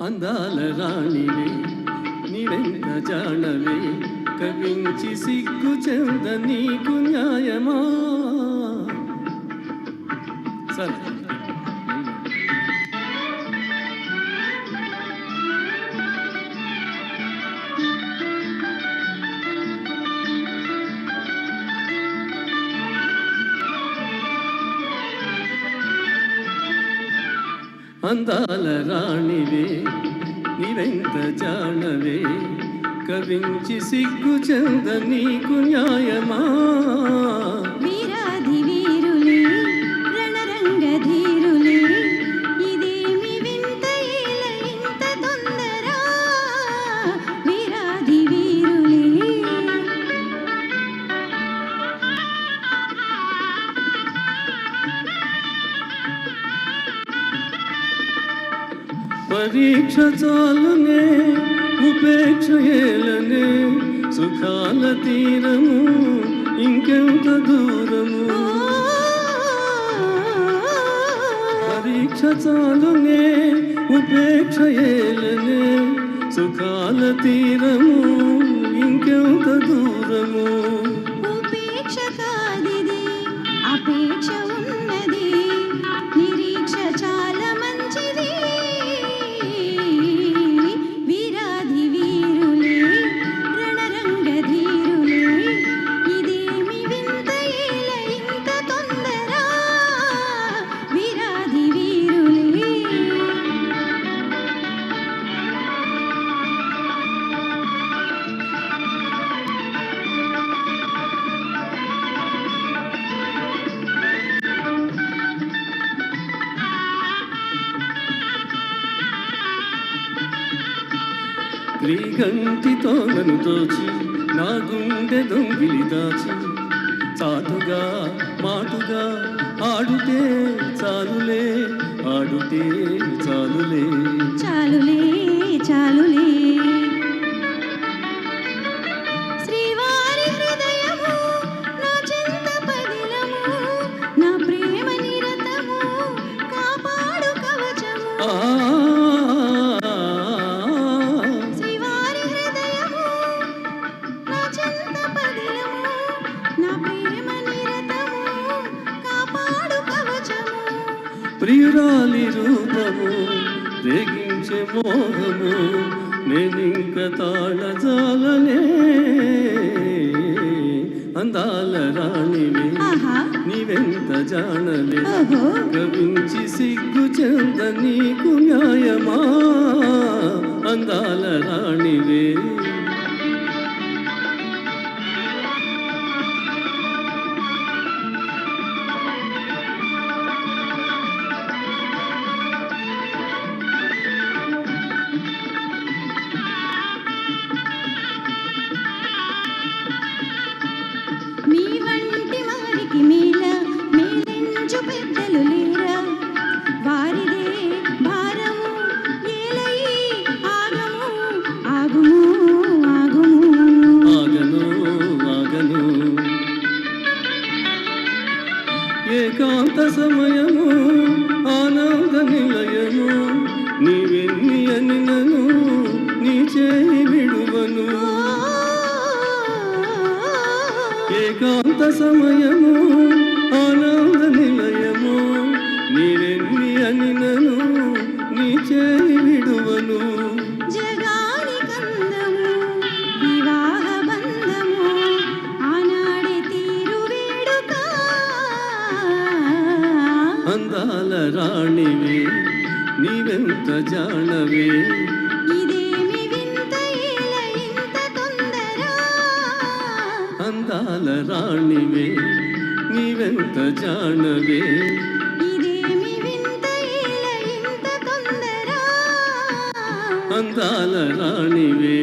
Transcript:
అందాల రాణివే నీవెంత జానవే కవించి సిగ్గు చెంద నీకు న్యాయమా. సరే అందాల రాణివే నీవెంత జానవే కవించి సిగ్గు చెంద నీకు న్యాయమా. వీరాధి వీరులే రణరంగ ధీరులే ఇదేమి వింత ఏల ఇంత తొందర. వీరాధి వీరులే పరీక్ష చాలునే ఉపేక్ష ఏలనే సుఖాల తీరము ఇంకెంత దూరము. పరీక్ష చాలునే ఉపేక్ష ఏలనే సుఖాల తీరము ఇంకెంత దూరము. ఉపేక్ష కాదిది అపేక్ష ఉన్నది నిరీక్ష చాలా మంచిది. వీరాధి వీరులే రణరంగ ధీరులే ఇదేమి వింత ఏల ఇంత తొందర. వీరాధి వీరులే క్రీగంటితో నన్ను దోచి నా గుండె దొంగిలి దాచి చాటుగా మాటుగా ఆడుతే చాలులే ఆడుతే చాలులే. చాలులే చాలులే శ్రీవారి హృదయము నా చింత పదిలము నా ప్రేమ నిరతము కాపాడు కవచము. శ్రీవారి హృదయము నా చింత పదిలము నా ప్రేమ నిరతము కాపాడు కవచము. ప్రియురాలి రూపము రేగించే మోహము నేనింక తాళజాలనే. అందాల రాణివే ఆహా నీవెంత జానవే ఓహో కవించి సిగ్గు చెంద నీకు న్యాయమా. అందాల రాణివే మీ వంటి వారికి మేల మేలెంచు పెద్దలు లేరా. వారిదే భారము ఏలయి ఆగము ఆగుము ఆగుము. ఆగను ఆగను ఏకాంత సమయము ఆనంద నిలయము నీవెన్ని అని నను నీ చేయి విడువను. ఏకాంత సమయము ఆనంద నిలయము నీవెన్ని అని నను నీ చేయి విడువను. జగాని కందము వివాహ బంధము ఆనాడే తీరు వేడుక. అందాల రాణివే నీవెంత జానవే ఇదేమి వింత ఏల ఇంత తొందర. అందాల రాణివే నీవెంత జానవే ఇదేమి వింత ఏల ఇంత తొందర. అందాల రాణివే.